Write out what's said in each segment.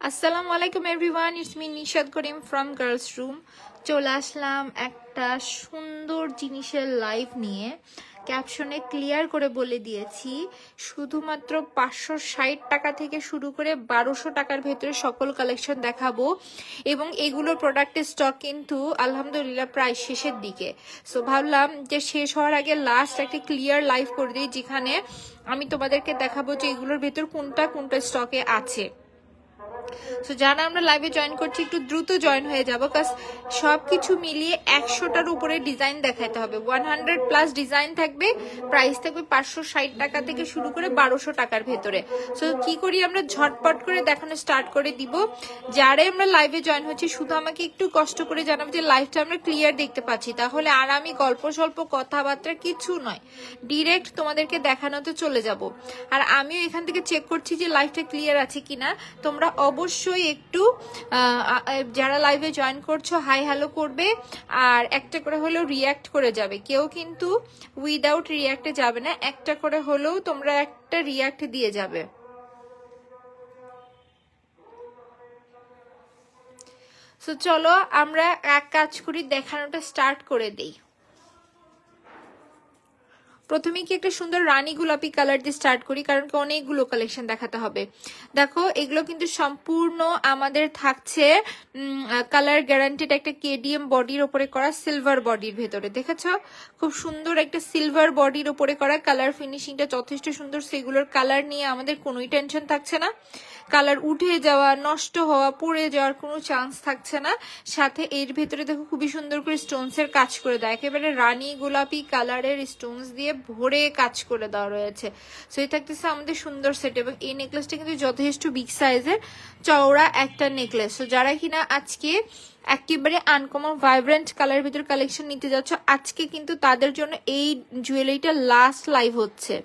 আসসালামু আলাইকুম everyone, it's me Nishad Karim from girls room. চলে আসলাম একটা সুন্দর জিনিসের লাইভ নিয়ে। ক্যাপশনে ক্লিয়ার করে বলে দিয়েছি, শুধুমাত্র 560 টাকা থেকে শুরু করে 1200 টাকার ভেতরে সকল কালেকশন দেখাবো। এবং এগুলোর প্রোডাক্টের স্টক কিন্তু আলহামদুলিল্লাহ প্রায় শেষের দিকে। সো ভাবলাম যে শেষ হওয়ার আগে লাস্ট একটা ক্লিয়ার লাইভ করে দিই, যেখানে আমি তোমাদেরকে দেখাবো যে এগুলোর ভেতর কোনটা কোনটা স্টকে আছে। সো যারা আমরা লাইভে জয়েন করছি একটু দ্রুত জয়েন হয়ে যাবো, কাজ সবকিছু মিলিয়ে 100টার উপরে ডিজাইন দেখাতে হবে। 100+ ডিজাইন থাকবে, প্রাইস থাকবে 560 টাকা থেকে শুরু করে 1200 টাকার ভেতরে। সো কি করি আমরা ঝটপট করে দেখানো স্টার্ট করে দিব। যারাই আমরা লাইভে জয়েন হচ্ছি শুধু আমাকে একটু কষ্ট করে জানাবো যে লাইভটা আমরা ক্লিয়ার দেখতে পাচ্ছি, তাহলে আর আমি গল্প স্বল্প কথাবার্তা কিছু নয়, ডিরেক্ট তোমাদেরকে দেখানোতে চলে যাব। আর আমিও এখান থেকে চেক করছি যে লাইভটা ক্লিয়ার আছে কিনা। তোমরা অবশ্যই একটু যারা লাইভে জয়েন করছো হাই হ্যালো করবে, আর একটা করে হলেও রিয়্যাক্ট করে যাবে। কেউ কিন্তু উইদাউট রিয়্যাক্টে যাবে না, একটা করে হলেও তোমরা একটা রিয়্যাক্ট দিয়ে যাবে। সো চলো আমরা এক কাজ করি, দেখানোটা স্টার্ট করে দিই। প্রথমে কি একটা সুন্দর রানী গোলাপি কালার দিয়ে স্টার্ট করি, কারণ কি অনেকগুলো কালেকশন দেখাতে হবে। দেখো এগুলো কিন্তু সম্পূর্ণ আমাদের থাকছে কালার গ্যারান্টেড একটা কেডিএম বডির ওপরে করা, সিলভার বডির ভেতরে দেখেছ, খুব সুন্দর একটা সিলভার বডির ওপরে করা। কালার ফিনিশিংটা যথেষ্ট সুন্দর, সেগুলোর কালার নিয়ে আমাদের কোনোই টেনশন থাকছে না। কালার উঠে যাওয়া, নষ্ট হওয়া, পড়ে যাওয়ার কোনো চান্স থাকছে না। সাথে এর ভেতরে দেখো খুবই সুন্দর করে স্টোনসের কাজ করে দেয়, একেবারে রানী গোলাপি কালারের স্টোনস দিয়ে ভরে কাজ করে দেওয়া রয়েছে। সো এই থাকতেছে আমাদের সুন্দর সেট। এবং এই নেকলেসটা কিন্তু যথেষ্ট বিগ সাইজের চওড়া একটা নেকলেস। সো যারা কিনা আজকে একেবারে আনকমন ভাইব্রেন্ট কালারের ভিতরে কালেকশন নিতে যাচ্ছ, আজকে কিন্তু তাদের জন্য এই জুয়েলারিটা লাস্ট লাইভ হচ্ছে।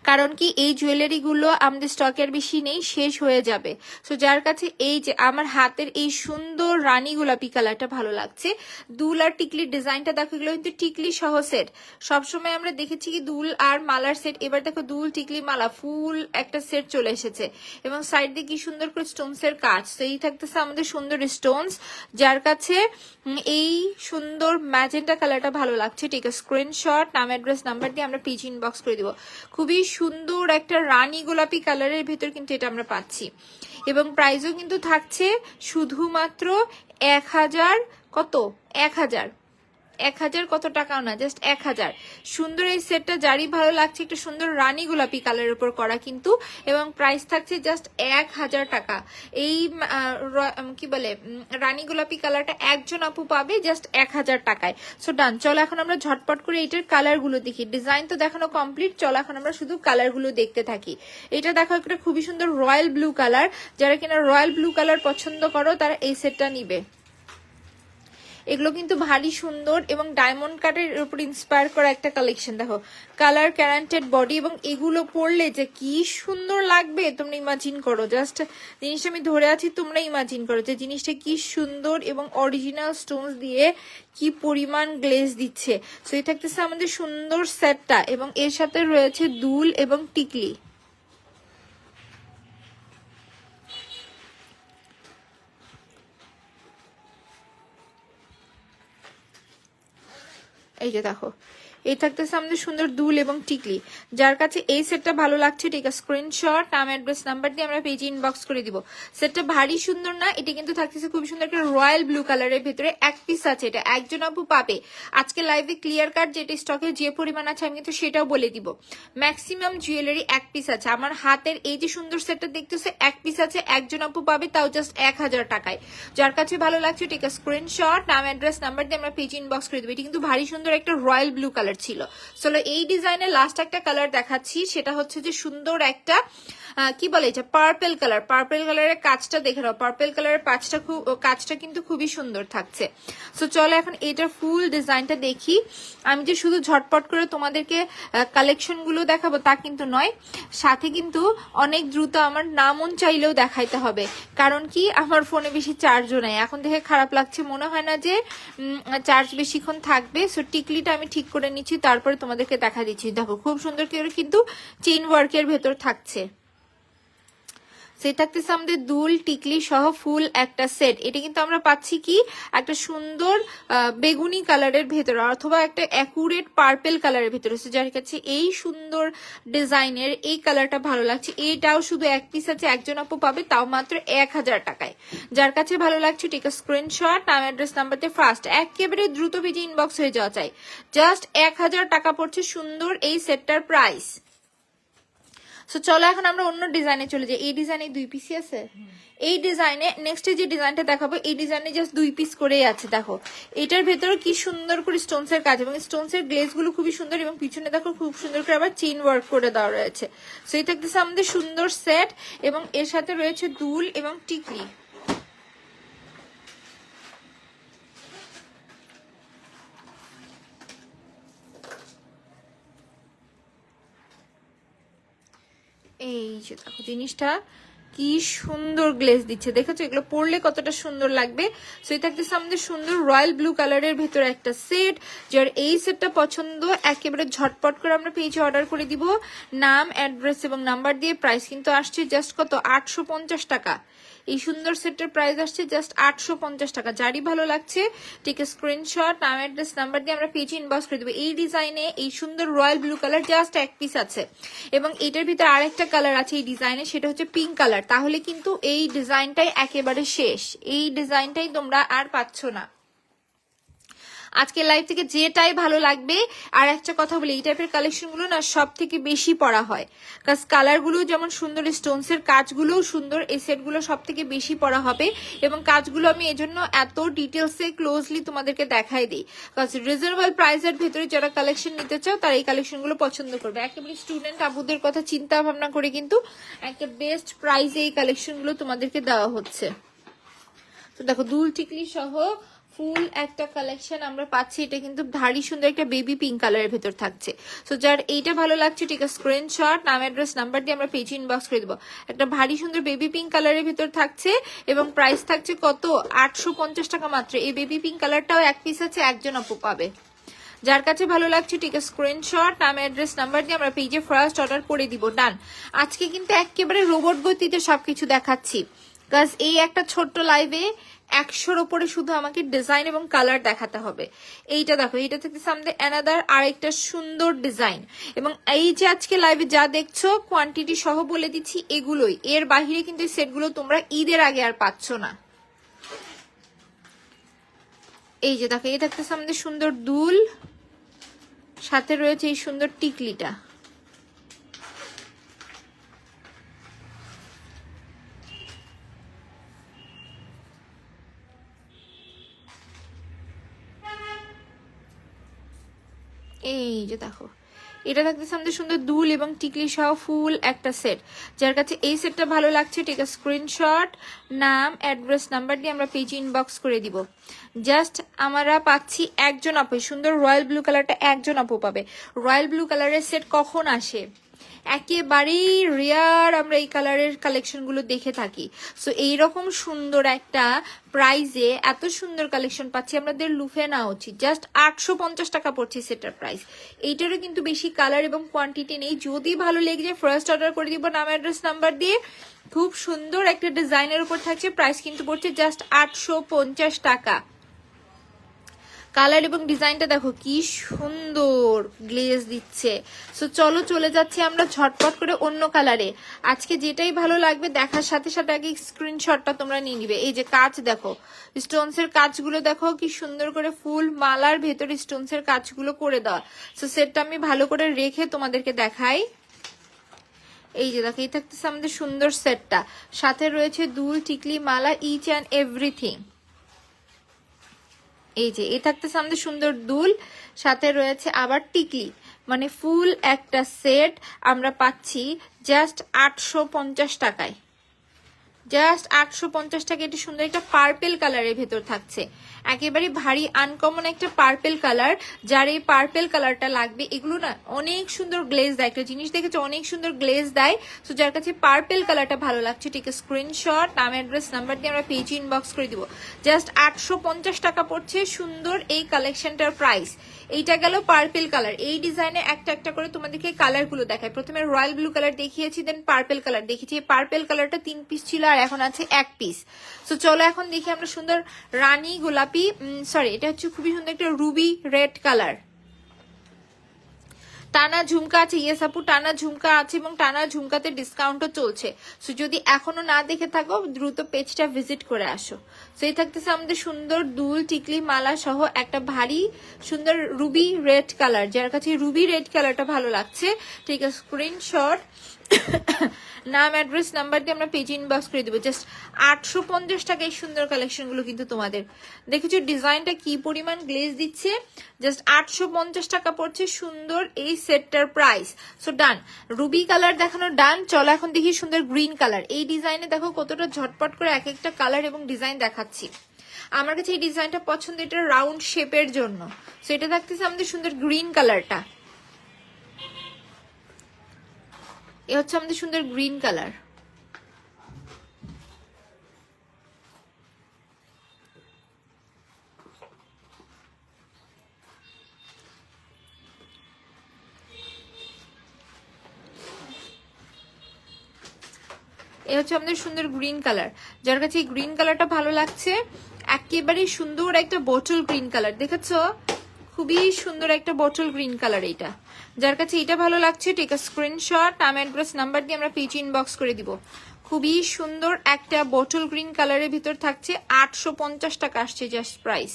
কারণ কি এই জুয়েলারিগুলো আমাদের স্টকের বেশি নেই, শেষ হয়ে যাবে। সো যার কাছে এই যে আমার হাতের এই সুন্দর রানী গোলাপি কালারটা ভালো লাগছে, দুল আর টিকলির ডিজাইনটা দেখো, এগুলো কিন্তু টিকলি সহ সেট। সবসময় আমরা দেখেছি কি দুল আর মালার সেট, এবার দেখো দুল টিকলি মালা ফুল একটা সেট চলে এসেছে। এবং সাইড দিয়ে কি সুন্দর করে স্টোনস এর কাজ। তো এই থাকতেছে আমাদের সুন্দর স্টোনস। যার কাছে এই সুন্দর ম্যাজেন্টা কালারটা ভালো লাগছে, ঠিক আছে, স্ক্রিনশট নাম অ্যাড্রেস নাম্বার দিয়ে আমরা পিজি ইনবক্স করে দিব। খুবই সুন্দর একটা রানী গোলাপি কালারের ভেতর কিন্তু এটা আমরা পাচ্ছি। এবং প্রাইসও কিন্তু থাকছে শুধুমাত্র 1000 কত 1000 কত টাকাও না, জাস্ট 1000। সুন্দর এই সেটটা যারই ভালো লাগছে, একটা সুন্দর রানী গোলাপি কালারের উপর করা কিন্তু, এবং প্রাইস থাকছে জাস্ট 1000 টাকা। এই কি বলে রানী গোলাপি কালারটা একজন আপু পাবে জাস্ট 1000 টাকায়। সো ডান, চলো এখন আমরা ঝটপট করে এটার কালারগুলো দেখি। ডিজাইন তো দেখানো কমপ্লিট, চলো এখন আমরা শুধু কালারগুলো দেখতে থাকি। এটা দেখো একটা খুবই সুন্দর রয়্যাল ব্লু কালার, যারা কিনা রয়্যাল ব্লু কালার পছন্দ করো তারা এই সেটটা নিবে। এগুলো কিন্তু ভারী সুন্দর এবং ডায়মন্ড কাটের উপর ইন্সপায়ার করা একটা কালেকশন। দেখো কালার গ্যারান্টেড বডি, এবং এগুলো পরলে যে কি সুন্দর লাগবে তোমরা ইমাজিন করো। জাস্ট জিনিসটা আমি ধরে আছি, তোমরা ইমাজিন করো যে জিনিসটা কি সুন্দর এবং অরিজিনাল স্টোনস দিয়ে কি পরিমাণ গ্লেজ দিচ্ছে। সো এই থাকতেছে আমাদের সুন্দর সেটটা, এবং এর সাথে রয়েছে দুল এবং টিকলি। এই যে দেখো এই থাকতেছে আমাদের সুন্দর দুল এবং টিকলি। যার কাছে এই সেটটা ভালো লাগছে, ঠিক আছে, স্ক্রিনশট নাম অ্যাড্রেস নাম্বার দিয়ে আমরা পেজে ইনবক্স করে দিব। সেটটা ভারী সুন্দর না? এটা কিন্তু থাকতেছে খুব সুন্দর একটা রয়্যাল ব্লু কালারের ভেতরে, এক পিস আছে, এটা একজন আপু পাবে। আজকে লাইভে ক্লিয়ার কাট যেটা স্টকে যে পরিমাণ আছে আমি কিন্তু সেটাও বলে দিব। ম্যাক্সিমাম জুয়েলারি এক পিস আছে। আমার হাতের এই যে সুন্দর সেটটা দেখতেছে এক পিস আছে, একজন আপু পাবে, তাও জাস্ট 1000 টাকায়। যার কাছে ভালো লাগছে, ঠিক আছে, স্ক্রিনশট নাম অ্যাড্রেস নাম্বার দিয়ে আমরা পেজে ইনবক্স করে দেবো। এটা কিন্তু ভারী সুন্দর একটা রয়্যাল ব্লু কালার ছিল। চলো এই ডিজাইনের লাস্ট একটা কালার দেখাচ্ছি, সেটা হচ্ছে যে সুন্দর একটা কি বলে এটা পার্পেল কালার। পার্পেল কালারের কাজটা দেখে নাও, পার্পেল কালারের কাজটা কিন্তু খুবই সুন্দর থাকছে। সো চলো এখন এটার ফুল ডিজাইনটা দেখি। আমি যে শুধু ঝটপট করে তোমাদেরকে কালেকশন গুলো দেখাবো তা কিন্তু নয়, সাথে কিন্তু অনেক দ্রুত আমার না মন চাইলেও দেখাইতে হবে। কারণ কি আমার ফোনে বেশি চার্জও নাই, এখন দেখে খারাপ লাগছে, মনে হয় না যে চার্জ বেশিক্ষণ থাকবে। সো টিকলিটা আমি ঠিক করে নিচ্ছি, তারপরে তোমাদেরকে দেখা দিচ্ছি। দেখো খুব সুন্দর করে কিন্তু চেইন ওয়ার্কের ভেতর থাকছে। সে থাকতেছে আমাদের দুল টিকলি সহ ফুল একটা সেট। এটা কিন্তু আমরা পাচ্ছি কি একটা সুন্দর বেগুনি কালারের ভেতরে অথবা একটা অ্যাকুরেট পার্পেল কালারের ভেতরে। যার কাছে এই সুন্দর ডিজাইনের এই কালারটা ভালো লাগছে, এটাও শুধু এক পিস আছে, একজন আপু পাবে, তাও মাত্র 1000 টাকায়। যার কাছে ভালো লাগছে ঠিক স্ক্রিনশট, নাম অ্যাড্রেস নাম্বারতে ফার্স্ট একেবারে দ্রুত পেজে ইনবক্স হয়ে যাওয়া চাই। জাস্ট 1000 টাকা পড়ছে সুন্দর এই সেটটার প্রাইস। সো চলো এখন আমরা অন্য ডিজাইনে চলে যাই। এই ডিজাইনে 2 পিসই আছে। এই ডিজাইনে নেক্সট যে ডিজাইনটা দেখাবো, এই ডিজাইনে জাস্ট 2 পিস করেই আছে। দেখো এটার ভেতরে কি সুন্দর করে স্টোনস এর কাজ এবং স্টোনস এর গ্লেজ গুলো খুবই সুন্দর এবং পিছনে দেখো খুব সুন্দর করে আবার চেইন ওয়ার্ক করে দেওয়া রয়েছে। সো এই থাকতেছে আমাদের সুন্দর সেট এবং এর সাথে রয়েছে দুল এবং টিকলি। এই যে দেখো জিনিসটা কি সুন্দর গ্লেজ দিচ্ছে, দেখেছো? এগুলো পরলে কতটা সুন্দর লাগবে। সো এটা থাকতেছে আমাদের সুন্দর রয়্যাল ব্লু কালারের ভেতরে একটা সেট। যার এই সেটটা পছন্দ একেবারে ঝটপট করে আমরা পেজে অর্ডার করে দিব, নাম অ্যাড্রেস এবং নাম্বার দিয়ে। প্রাইস কিন্তু আসছে জাস্ট কত, 850 টাকা। এই সুন্দর সেটের প্রাইস আসছে জাস্ট 850 টাকা। যারই ভালো লাগছে ঠিক স্ক্রিনশট, নাম অ্যাড্রেস নাম্বার দিয়ে আমরা পেজে ইনবক্স করে দেবো। এই ডিজাইনে এই সুন্দর রয়্যাল ব্লু কালার জাস্ট এক পিস আছে এবং এটার ভিতরে আরেকটা কালার আছে এই ডিজাইনে, সেটা হচ্ছে পিঙ্ক কালার। তাহলে কিন্তু এই ডিজাইনটাই একেবারে শেষ, এই ডিজাইনটাই তোমরা আর পাচ্ছ না। আজকে লাইভ থেকে যেটাই ভালো লাগবে। আর একটা কথা বলি, এই টাইপের কালেকশন গুলো না সব থেকে বেশি পড়া হয়, কারণ কালার গুলো যেমন সুন্দর, স্টোনস এর কাজগুলোও সুন্দর, এই সেট গুলো সব থেকে বেশি পড়া হবে এবং কাজগুলো আমি এজন্য এত ডিটেলসে ক্লোজলি তোমাদেরকে দেখাই দিই, কারণ রিজনেবল প্রাইসের ভেতরে যারা কালেকশন নিতে চাও তারা এই কালেকশন গুলো পছন্দ করবে। একেবারে স্টুডেন্ট আবুদের কথা চিন্তা ভাবনা করে কিন্তু একটা বেস্ট প্রাইসে এই কালেকশন গুলো তোমাদেরকে দেওয়া হচ্ছে। তো দেখো দুল টিকলি সহ ফুল একটা কালেকশন আমরা পাচ্ছি। এটা কিন্তু ভারী সুন্দর একটা বেবি পিঙ্ক কালারের ভেতর থাকছে। সো যার এইটা ভালো লাগছে ঠিক আছে স্ক্রিনশট, নাম অ্যাড্রেস নাম্বার দিয়ে আমরা পেজে ইনবক্স করে দেবো। একটা ভারী সুন্দর বেবি পিঙ্ক কালারের ভেতর থাকছে এবং প্রাইস থাকছে কত, 850 টাকা মাত্র। এই বেবি পিঙ্ক কালারটাও এক পিস আছে, একজন আপু পাবে। যার কাছে ভালো লাগছে ঠিক আছে স্ক্রিনশট, নাম অ্যাড্রেস নাম্বার দিয়ে আমরা পেজে ফার্স্ট অর্ডার করে দিব। ডান। আজকে কিন্তু একেবারে রোবট গতিতে সবকিছু দেখাচ্ছি, গাছ এই একটা ছোট্ট লাইভে 100-র ওপরে শুধু আমাকে ডিজাইন এবং কালার দেখাতে হবে। এইটা দেখো, এইটা থেকে সামনে অ্যানাদার আরেকটা সুন্দর ডিজাইন এবং এই যে আজকে লাইভে যা দেখছো কোয়ান্টিটি সহ বলে দিচ্ছি এগুলোই, এর বাহিরে কিন্তু এই সেটগুলো তোমরা ঈদের আগে আর পাচ্ছ না। এই যে দেখো, এই থাকতেছে আমাদের সুন্দর দুল, সাথে রয়েছে এই সুন্দর টিকলিটা। এই যে দেখো, এটা থাকতেছে আমাদের সুন্দর দুল এবং টিকলি সহ ফুল একটা সেট। যার কাছে এই সেটটা ভালো লাগছে ঠিক আছে স্ক্রিনশট, নাম অ্যাড্রেস নাম্বার দিয়ে আমরা পেজ ইনবক্স করে দিব। জাস্ট আমরা পাচ্ছি একজন আপু, সুন্দর রয়্যাল ব্লু কালারটা একজন আপু পাবে। রয়্যাল ব্লু কালারের সেট কখন আসে, একেবারেই রেয়ার আমরা এই কালারের কালেকশন গুলো দেখে থাকি। সো এইরকম সুন্দর একটা প্রাইজে এত সুন্দর কালেকশন পাচ্ছি, আমাদের লুফে নেওয়া উচিত। জাস্ট 850 টাকা পড়ছে সেটার প্রাইস। এইটারও কিন্তু বেশি কালার এবং কোয়ান্টিটি নেই, যদি ভালো লেগে যায় ফার্স্ট অর্ডার করে দিব নাম অ্যাড্রেস নাম্বার দিয়ে। খুব সুন্দর একটা ডিজাইনের উপর থাকছে, প্রাইস কিন্তু পড়ছে জাস্ট 850 টাকা। কালার এবং ডিজাইনটা দেখো কি সুন্দর গ্লেজ দিচ্ছে। সো চলো চলে যাচ্ছি আমরা ঝটপট করে অন্য কালারে। আজকে যেটাই ভালো লাগবে দেখার সাথে সাথে আগে স্ক্রিনশটটা তোমরা নিয়ে নিবে। এই যে কাজ দেখো, স্টোনসের কাজগুলো দেখো কি সুন্দর করে ফুল মালার ভেতরে স্টোনসের কাজগুলো করে দেওয়া। সো সেটটা আমি ভালো করে রেখে তোমাদেরকে দেখাই। এই যে দেখো, এই থাকতেছে আমাদের সুন্দর সেটটা, সাথে রয়েছে দুল টিকলি মালা ইচ অ্যান্ড এভরিথিং। এই যে এই থাকতেছে আমাদের সুন্দর দুল, সাথে রয়েছে আবার টিকলি, মানে ফুল একটা সেট আমরা পাচ্ছি জাস্ট 850 টাকায়। জাস্ট 850 টাকা। এটা সুন্দর একটা পার্পেল কালারের ভেতর থাকছে, একেবারে ভারী আনকমন একটা পার্পেল কালার। যার এই পার্পেল কালারটা লাগবে, এগুলো না অনেক সুন্দর গ্লেজ দেয়, একটা জিনিস দেখেছো অনেক সুন্দর গ্লেজ দেয়। তো যার কাছে পার্পেল কালারটা ভালো লাগছে, ঠিক আছে, স্ক্রিনশট, নাম অ্যাড্রেস নাম্বার দিয়ে আমরা পেজে ইনবক্স করে দিব। জাস্ট 850 টাকা পড়ছে সুন্দর এই কালেকশনটার প্রাইস। এইটা গেল পার্পেল কালার। এই ডিজাইনে একটা একটা করে তোমাদেরকে কালার গুলো দেখায়। প্রথমে রয়্যাল ব্লু কালার দেখিয়েছি, দেন পার্পেল কালার দেখিয়েছি। পার্পেল কালারটা 3 পিস ছিল আর এখন আছে 1 পিস। তো চলো এখন দেখি আমরা সুন্দর রানী গোলাপি, সরি এটা হচ্ছে খুবই সুন্দর একটা রুবি রেড কালার। টানা ঝুমকা আছে, ইয়েস আপু টানা ঝুমকা আছে এবং টানা ঝুমকাতে ডিসকাউন্টও চলছে। সো যদি এখনো না দেখে থাকো দ্রুত পেজটা ভিজিট করে আসো। সো এই থাকতেছে আমাদের সুন্দর দুল টিকলি মালা সহ একটা ভারী সুন্দর রুবি রেড কালার। যার কাছে রুবি রেড কালারটা ভালো লাগছে, ঠিক আছে, স্ক্রিনশট, নাম অ্যাড্রেস নাম্বার দিয়ে আমরা পেজ ইনবক্স করে দেবো। জাস্ট 850 টাকায় সুন্দর কালেকশনগুলো কিন্তু তোমাদের। দেখেছো ডিজাইনটা কি পরিমাণ গ্লেজ দিচ্ছে, জাস্ট 850 টাকা পড়ছে সুন্দর এই সেটটার প্রাইস। সো ডান, রুবি কালার দেখানো ডান। চলো এখন দেখি সুন্দর গ্রিন কালার। এই ডিজাইনে দেখো কতটা ঝটপট করে এক একটা কালার এবং ডিজাইন দেখাচ্ছি। আমার কাছে এই ডিজাইনটা পছন্দ, এটা রাউন্ড শেপের জন্য। সো এটা থাকতেছে আমাদের সুন্দর গ্রিন কালারটা, এ হচ্ছে আমাদের সুন্দর গ্রিন কালার। এ হচ্ছে আমাদের সুন্দর গ্রিন কালার। যার কাছে এই গ্রিন কালারটা ভালো লাগছে, একেবারে সুন্দর একটা বটল গ্রিন কালার, দেখেছো খুবই সুন্দর একটা বটল গ্রিন কালার এইটা। যার কাছে এটা ভালো লাগছে টেক আ স্ক্রিনশট, নাম অ্যাড্রেস নাম্বার দিয়ে আমরা পেজ ইনবক্স করে দিব। খুবই সুন্দর একটা বটল গ্রিন কালারের ভিতর থাকছে, 850 টাকা আসছে জাস্ট প্রাইস।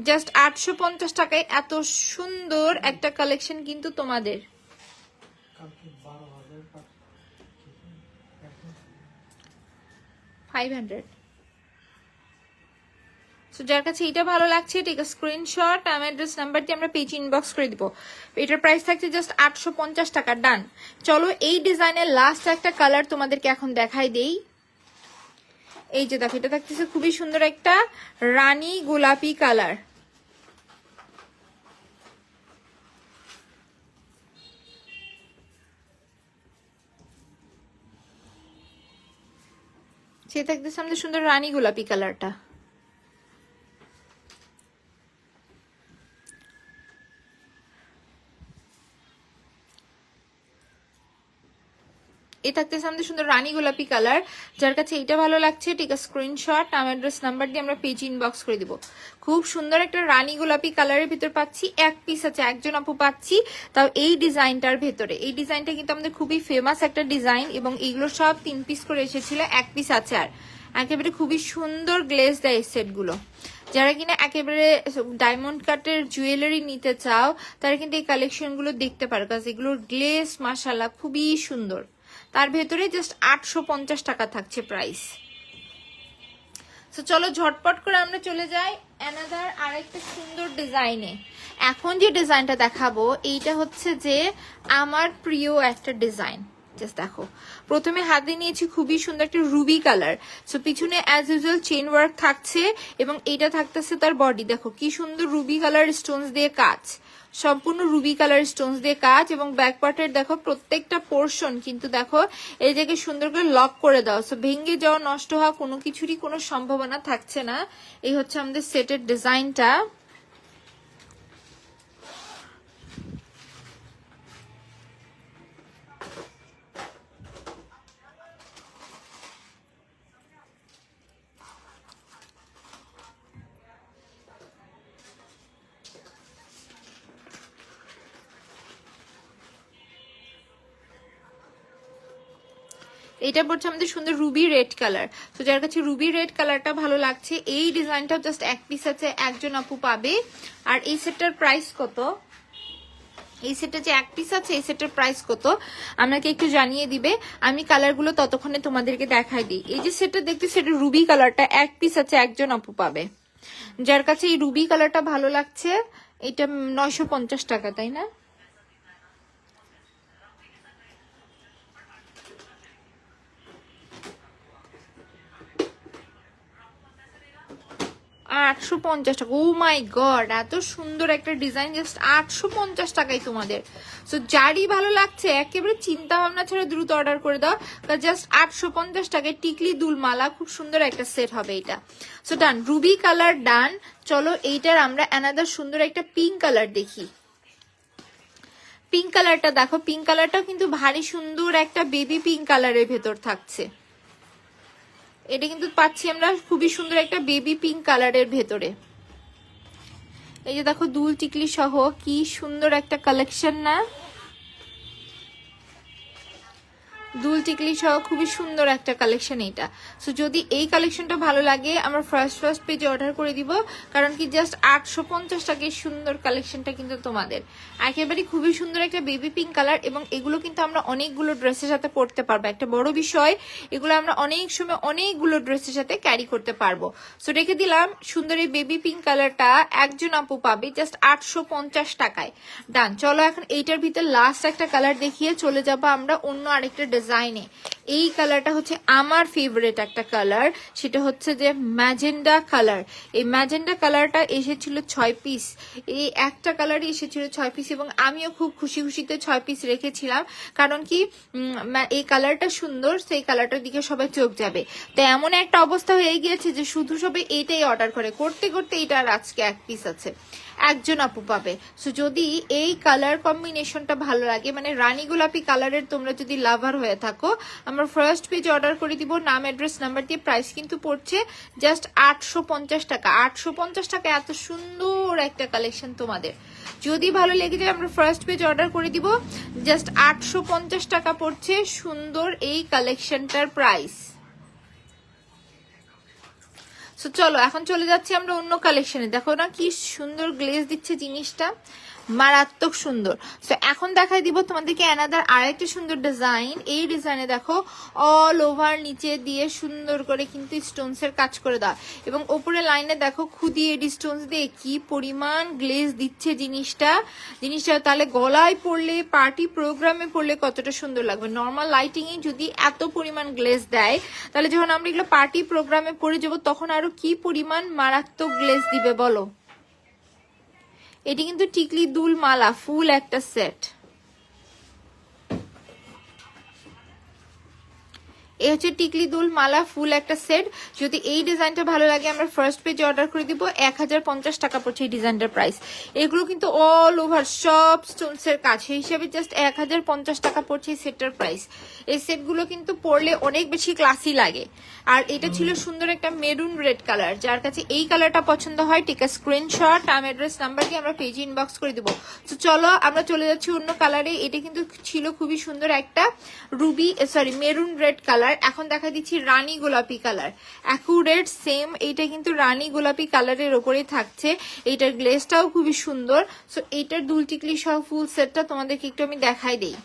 জাস্ট 850 টাকায় এত সুন্দর একটা কালেকশন কিন্তু তোমাদের। 500। সো যার কাছে এটা ভালো লাগছে টেক আ স্ক্রিনশট, নাম অ্যাড্রেস নাম্বার দিয়ে আমরা পেজ ইনবক্স করে দিব। এটার প্রাইস থাকছে জাস্ট 850 টাকা। ডান। চলো এই ডিজাইনের লাস্ট একটা কালার তোমাদেরকে এখন দেখাই দেই। এই যে দেখো এটা থাকতেছে খুবই সুন্দর একটা রানী গোলাপি কালার। সে থাকতেছে আমাদের সুন্দর রানী গোলাপি কালারটা। এ থাকতেছে আমাদের সুন্দর রানী গোলাপি কালার। যার কাছে এটা ভালো লাগছে টেক আ স্ক্রিনশট, নাম অ্যাড্রেস নাম্বার দিয়ে আমরা পেজ ইনবক্স করে দিব। খুব সুন্দর একটা রানী গোলাপি কালারের ভিতর পাচ্ছি, 1 পিস আছে, একজন আপু পাচ্ছি তাও এই ডিজাইনটার ভেতরে। এই ডিজাইনটা কিন্তু আমাদের খুবই ফেমাস একটা ডিজাইন এবং এইগুলো সব 3 পিস করে এসেছিল, 1 পিস আছে। আর একেবারে খুবই সুন্দর গ্লেজ দেয় এই সেটগুলো। যারা কিনা একেবারে ডায়মন্ড কাটের জুয়েলারি নিতে চাও তারা কিন্তু এই কালেকশনগুলো দেখতে পারো, কারণ এগুলোর গ্লেজ মাশাআল্লাহ খুবই সুন্দর। তার ভেতরে জাস্ট 850 টাকা থাকছে প্রাইস। তো চলো ঝটপট করে আমরা চলে যাই অ্যানাদার আরেকটা সুন্দর ডিজাইনে। এখন যে ডিজাইনটা দেখাবো এইটা হচ্ছে যে আমার প্রিয় একটা ডিজাইন। জাস্ট দেখো, প্রথমে হাতে নিয়েছি খুবই সুন্দর একটা রুবি কালার। সো পিছনে অ্যাজ ইউজুয়াল চেন ওয়ার্ক থাকছে এবং এইটা থাকতেছে তার বডি। দেখো কি সুন্দর রুবি কালার স্টোনস দিয়ে কাজ, সম্পূর্ণ রুবি কালার স্টোনস দিয়ে কাজ এবং ব্যাক পার্টের দেখো প্রত্যেকটা পোর্শন কিন্তু দেখো এই জায়গায় সুন্দর করে লক করে দাও। সো ভেঙে যাওয়া নষ্ট হওয়া কোনো কিছুরই কোনো সম্ভাবনা থাকছে না। এই হচ্ছে আমাদের সেটের ডিজাইনটা। এটা পড়ছে আমাদের সুন্দর রুবি রেড কালার। তো যার কাছে রুবি রেড কালারটা ভালো লাগছে এই ডিজাইনটাও জাস্ট 1 পিস আছে, একজন আপু পাবে। আর এই সেটটার প্রাইস কত, এই সেটটা যে 1 পিস আছে এই সেটটার প্রাইস কত আমাকে একটু জানিয়ে দিবে। আমি কালারগুলো ততক্ষণে তোমাদেরকে দেখাই দিই। এই যে সেটটা দেখতে, সেটা রুবি কালারটা 1 পিস আছে, একজন আপু পাবে। যার কাছে এই রুবি কালারটা ভালো লাগছে, এটা 950 টাকা, তাই না? 850 টাকা। ও মাই গড, এত সুন্দর একটা ডিজাইন জাস্ট 850 টাকায় তোমাদের। সো যারই ভালো লাগছে একেবারে চিন্তা ভাবনা ছাড়া দ্রুত অর্ডার করে দাও, জাস্ট 850 টাকায় টিকলি দুল মালা, খুব সুন্দর একটা সেট হবে এটা। সো ডান, রুবি কালার ডান। চলো এইটার আমরা অ্যানাদার সুন্দর একটা পিঙ্ক কালার দেখি। পিঙ্ক কালারটা দেখো, পিঙ্ক কালারটাও কিন্তু ভারী সুন্দর একটা বেবি পিঙ্ক কালারের ভেতর থাকছে। এটা কিন্তু পাচ্ছি আমরা খুবই সুন্দর একটা বেবি পিঙ্ক কালারের ভেতরে। এই যে দেখো দুল টিকলি সহ কি সুন্দর একটা কালেকশন না, দুল টিকলি সহ খুবই সুন্দর একটা কালেকশন এটা। সো যদি এই কালেকশনটা ভালো লাগে আমরা ফার্স্ট পেজে অর্ডার করে দিব, কারণ কি জাস্ট 850 টাকায় সুন্দর কালেকশনটা কিন্তু তোমাদের একেবারে খুবই সুন্দর একটা বেবি পিঙ্ক কালার। এবং এগুলো কিন্তু আমরা অনেকগুলো ড্রেসের সাথে পরতে পারবো, একটা বড় বিষয় এগুলো আমরা অনেক সময় অনেকগুলো ড্রেসের সাথে ক্যারি করতে পারবো। সো রেখে দিলাম সুন্দর এই বেবি পিঙ্ক কালারটা, একজন আপু পাবে জাস্ট 850 টাকায়। ডান। চলো এখন এইটার ভিতর লাস্ট একটা কালার দেখিয়ে চলে যাবো আমরা অন্য আরেকটা ডিজাইনে। এই কালারটা হচ্ছে আমার ফেভারিট একটা কালার, সেটা হচ্ছে যে ম্যাজেন্ডা কালার। এই ম্যাজেন্ডা কালারটা এসেছিল 6 পিস, এই একটা কালারই এসেছিল 6 পিস, এবং আমিও খুব খুশিতে 6 পিস রেখেছিলাম, কারণ কি এই কালারটা সুন্দর, সেই কালারটার দিকে সবাই চোখ যাবে। তো এমন একটা অবস্থা হয়ে গিয়েছে যে শুধু সবাই এইটাই অর্ডার করে, করতে এইটা আর আজকে 1 পিস আছে, একজন আপু পাবে। সো যদি এই কালার কম্বিনেশনটা ভালো লাগে, মানে রানী গোলাপি কালারের তোমরা যদি লাভার হয়ে থাকো, আমরা ফার্স্ট পেজ অর্ডার করে দিব নাম অ্যাড্রেস নাম্বার দিয়ে। প্রাইস কিন্তু পড়ছে জাস্ট 850 টাকা। 850 টাকা এত সুন্দর একটা কালেকশন তোমাদের যদি ভালো লেগে যায় আমরা ফার্স্ট পেজ অর্ডার করে দিব। জাস্ট 850 টাকা পড়ছে সুন্দর এই কালেকশনটার প্রাইস। সো চলো এখন চলে যাচ্ছি আমরা অন্য কালেকশনে। দেখো না কি সুন্দর গ্লেজ দিচ্ছে জিনিসটা, মারাত্মক সুন্দর। সো এখন দেখাই দিব তোমাদেরকে অ্যানাদার আরেকটা সুন্দর ডিজাইন। এই ডিজাইনে দেখো অল ওভার নিচে দিয়ে সুন্দর করে কিন্তু স্টোনস এর কাজ করে দাও, এবং ওপরে লাইনে দেখো খুদি এডি স্টোনস দিয়ে কি পরিমাণ গ্লেজ দিচ্ছে জিনিসটা। তাহলে গলায় পরলে, পার্টি প্রোগ্রামে পরলে কতটা সুন্দর লাগবে। নর্মাল লাইটিং এ যদি এত পরিমাণ গ্লেজ দেয়, তাহলে যখন আমরা এগুলো পার্টি প্রোগ্রামে পরে যাবো তখন আরো কি পরিমাণ মারাত্মক গ্লেজ দিবে বলো। এটি কিন্তু টিকলি দুল মালা ফুল একটা সেট। এই হচ্ছে টিকলি দুল মালা ফুল একটা সেট। যদি এই ডিজাইনটা ভালো লাগে আমরা ফার্স্ট পেজে অর্ডার করে দিব। 1050 টাকা পড়ছে এই ডিজাইনটার প্রাইস। এগুলো কিন্তু অল ওভার সব স্টোনস এর কাজ, সেই হিসাবে জাস্ট 1050 টাকা পড়ছে এই সেটটার প্রাইস। এই সেটগুলো কিন্তু পরলে অনেক বেশি ক্লাসি লাগে। আর এটা ছিল সুন্দর একটা মেরুন রেড কালার। যার কাছে এই কালারটা পছন্দ হয় টিকা স্ক্রিনশট নাম অ্যাড্রেস নাম্বার দিয়ে আমরা পেজে ইনবক্স করে দিব। তো চলো আমরা চলে যাচ্ছি অন্য কালারে। এটা কিন্তু ছিল খুবই সুন্দর একটা মেরুন রেড কালার। এখন দেখা দিচ্ছি রানী গোলাপি কালার, অ্যাকুরেট সেম। এইটা কিন্তু রানী গোলাপি কালারের ওপরে থাকছে। এইটার গ্লেজটাও খুবই সুন্দর। সো এইটার দুল টিকলি সহ ফুল সেটটা তোমাদেরকে একটু আমি দেখাই দেই।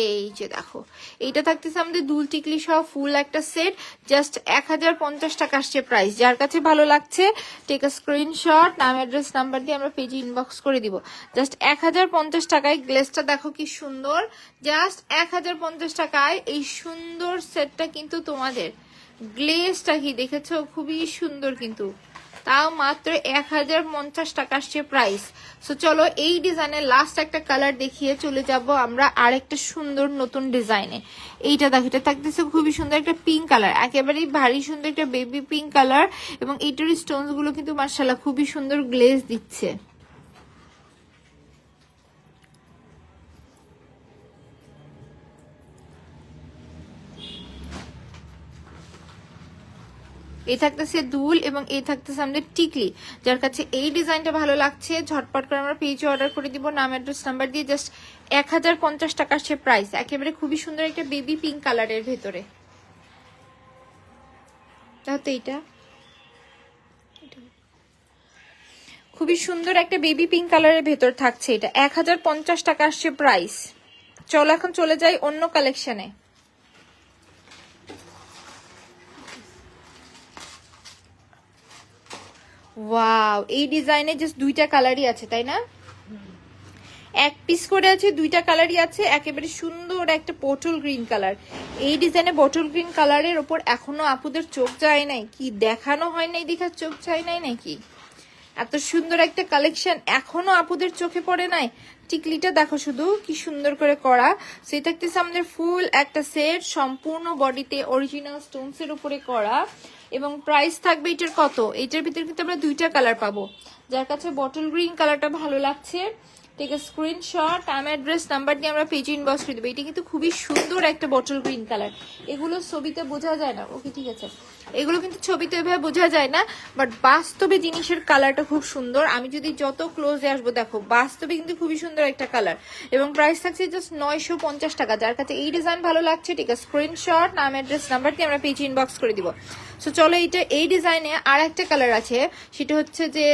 এই যে দেখো এইটা থাকতেছে আমাদের দুল টিকলি সহ ফুল একটা সেট, জাস্ট 1050 টাকা আসছে প্রাইস। যার কাছে ভালো লাগছে টেক আ স্ক্রিনশট নাম অ্যাড্রেস নাম্বার দিয়ে আমরা পেজে ইনবক্স করে দিব। জাস্ট 1050 টাকায় গ্লেজটা দেখো কি সুন্দর। জাস্ট 1050 টাকায় এই সুন্দর সেটটা কিন্তু তোমাদের। গ্লেজটা কি দেখেছো, খুবই সুন্দর কিন্তু, তাও মাত্র 1050 টাকা আসছে প্রাইস। সো চলো এই ডিজাইনের লাস্ট একটা কালার দেখিয়ে চলে যাব আমরা আরেকটা সুন্দর নতুন ডিজাইনে। এইটা দেখো, এটা থাকতেছে খুবই সুন্দর একটা পিঙ্ক কালার, একেবারেই ভারী সুন্দর একটা বেবি পিঙ্ক কালার, এবং এইটার স্টোনস গুলো কিন্তু মাশাআল্লাহ খুবই সুন্দর গ্লেজ দিচ্ছে। এই থাকতেছে দুল এবং এই থাকতেছে আমাদের টিকলি। যার কাছে এই ডিজাইনটা ভালো লাগছে ঝটপট করে আমরা পেজে অর্ডার করে দিব নাম অ্যাড্রেস নাম্বার দিয়ে। জাস্ট 1050 টাকা সে প্রাইস। একেবারে খুবই সুন্দর একটা বেবি পিঙ্ক কালারের ভেতরে। তাহলে এইটা খুবই সুন্দর একটা বেবি পিঙ্ক কালারের ভেতর থাকছে। এটা 1050 টাকা আসছে প্রাইস। চলো এখন চলে যাই অন্য কালেকশনে। ওয়াও, এই ডিজাইনে জাস্ট দুইটা কালারই আছে তাই না? এক পিস করে আছে, দুইটা কালারই আছে, একেবারে সুন্দর একটা বটল গ্রিন কালার। এই ডিজাইনে বটল গ্রিন কালারের ওপর এখনো আপুদের চোখ যায় নাই, কি দেখানো হয় নাই দেখা চোখ যায় নাই নাকি? এত সুন্দর একটা কালেকশন এখনো আপুদের চোখে পড়ে নাই? টিকলিটা দেখো শুধু কি সুন্দর করে করা। সেই থাকতেছে আমাদের ফুল একটা সেট, সম্পূর্ণ বডিতে অরিজিনাল স্টোনস এর উপরে করা, এবং প্রাইস থাকবে এটার কত? এটার ভিতরে কিন্তু আমরা দুইটা কালার পাবো। যার কাছে বটল গ্রিন কালারটা ভালো লাগছে, টেক এ স্ক্রিনশট, নাম অ্যাড্রেস নাম্বার দিয়ে আমরা পেজ ইনবক্স করে দেবো। এটা কিন্তু খুবই সুন্দর একটা বটল গ্রিন কালার, এগুলো ছবিতে বোঝা যায় না। ওকে ঠিক আছে, এগুলো কিন্তু ছবিতে এভাবে বোঝা যায় না, বাট বাস্তবে জিনিসের কালারটা খুব সুন্দর। আমি যদি যত ক্লোজে আসবো দেখো বাস্তবে কিন্তু খুবই সুন্দর একটা কালার, এবং প্রাইস থাকছে জাস্ট 950 টাকা। যার কাছে এই ডিজাইন ভালো লাগছে ঠিক আছে স্ক্রিনশট, নাম অ্যাড্রেস নাম্বার দিয়ে আমরা পেজ ইনবক্স করে দিব। সো চলো, এটা এই ডিজাইনে আর একটা কালার আছে, সেটা হচ্ছে যে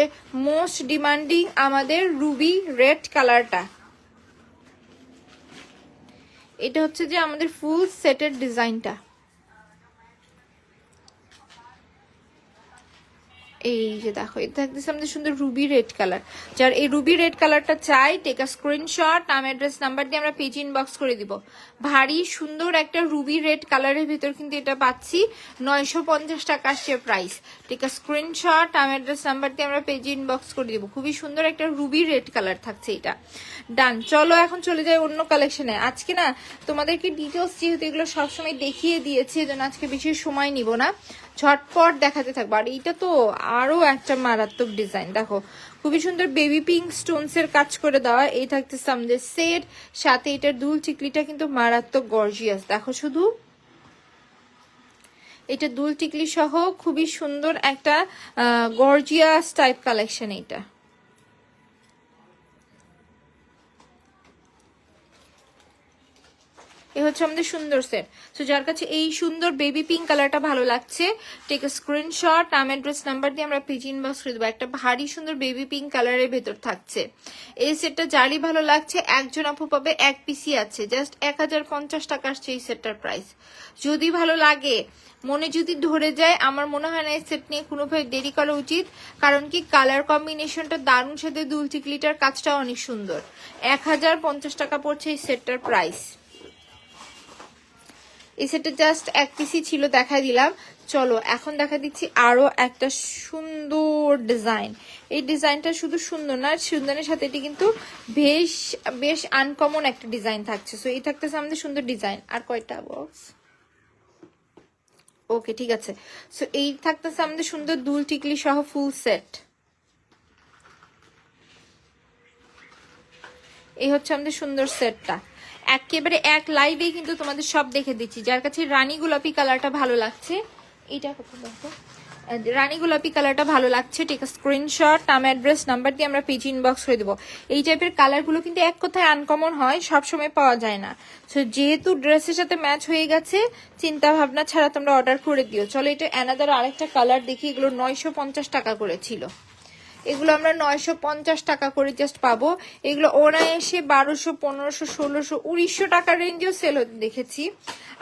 মোস্ট ডিমান্ডিং আমাদের রুবি রেড কালারটা। এটা হচ্ছে যে আমাদের ফুল সেটের ডিজাইনটা, এই যে দেখো এটা থাকতেছে আমাদের সুন্দর রুবি রেড কালার। যার এই রুবি রেড কালারটা চাই, টেক আ স্ক্রিনশট, নাম অ্যাড্রেস নাম্বার দিয়ে আমরা পেজ ইনবক্স করে দিব। ভারী সুন্দর একটা রুবি রেড কালারের ভিতর কিন্তু এটা পাচ্ছি, 950 টাকা আসছে প্রাইস। টেক আ স্ক্রিনশট, নাম অ্যাড্রেস নাম্বার দিয়ে আমরা পেজ ইনবক্স করে দিব। খুবই সুন্দর একটা রুবি রেড কালার থাকছে এটা। ডান, চলো এখন চলে যাই অন্য কালেকশনে। আজকে না তোমাদেরকে ডিটেলস যেহেতু এগুলো সবসময় দেখিয়ে দিয়েছি, এজন্য আজকে বেশি সময় নিব না, ঝটপট দেখাতে থাকবো। আর এইটা তো আরো একটা মারাত্মক ডিজাইন, দেখো খুবই সুন্দর বেবি পিঙ্ক স্টোনস এর কাজ করে দেওয়া। এই থাকতেছে আমাদের সেট, সাথে এটার দুল টিকলিটা কিন্তু মারাত্মক গর্জিয়াস। দেখো শুধু এটা দুল টিকলি সহ খুবই সুন্দর একটা গর্জিয়াস টাইপ কালেকশন। এটা এ হচ্ছে আমাদের সুন্দর সেট। সো যার কাছে এই সুন্দর বেবি পিঙ্ক কালারটা ভালো লাগছে, টেক এ স্ক্রিনশট, নাম অ্যাড্রেস নাম্বার দিয়ে আমরা পেজ ইনবক্স করে দেবো। একটা ভারী সুন্দর বেবি পিঙ্ক কালারের ভেতর থাকছে এই সেটটা। যারই ভালো লাগছে একজন আপু পাবে, এক পিসি আছে, জাস্ট 1050 টাকা আসছে এই সেটটার প্রাইস। যদি ভালো লাগে, মনে যদি ধরে যায়, আমার মনে হয় না এই সেট নিয়ে কোনোভাবে দেরি করা উচিত, কারণ কি কালার কম্বিনেশনটা দারুণ, সাথে দুল টিকলিটার কাজটা অনেক সুন্দর। 1050 টাকা পড়ছে এই সেটটার প্রাইস। এই সেটটা জাস্ট এক পিসই ছিল, দেখা দিলাম। চলো এখন দেখা দিচ্ছি আরো একটা সুন্দর ডিজাইন। এই ডিজাইনটা শুধু সুন্দর না, সুন্দরের সাথে এটি কিন্তু বেশ বেশ আনকমন একটা ডিজাইন থাকছে। সো এই থাকতেছে আমাদের সুন্দর ডিজাইন। আর কয়টা বক্স? ওকে ঠিক আছে। সো এই থাকতেছে আমাদের সুন্দর দুল টিকলি সহ ফুল সেট। এই হচ্ছে আমাদের সুন্দর সেটটা, একেবারে এক লাইভে কিন্তু তোমাদের সব দেখে দিচ্ছি। যার কাছে রানী গোলাপি কালারটা ভালো লাগছে, এটা কত দেখো, রানী গোলাপি কালারটা ভালো লাগছে, টেক স্ক্রিনশট, নাম অ্যাড্রেস নাম্বার দিয়ে আমরা পেজ ইনবক্স করে দেবো। এই টাইপের কালারগুলো কিন্তু এক কথায় আনকমন হয়, সবসময় পাওয়া যায় না। সো যেহেতু ড্রেসের সাথে ম্যাচ হয়ে গেছে, চিন্তা ভাবনা ছাড়া তোমরা অর্ডার করে দিও। চলো এটা অ্যানাদার আরেকটা কালার দেখি। এগুলো 950 টাকা করেছিল, এগুলো আমরা 950 টাকা করে জাস্ট পাবো। এগুলো ওরা এসে 1200, 1500, 1600, 1900 টাকার রেঞ্জেও সেল হতে দেখেছি।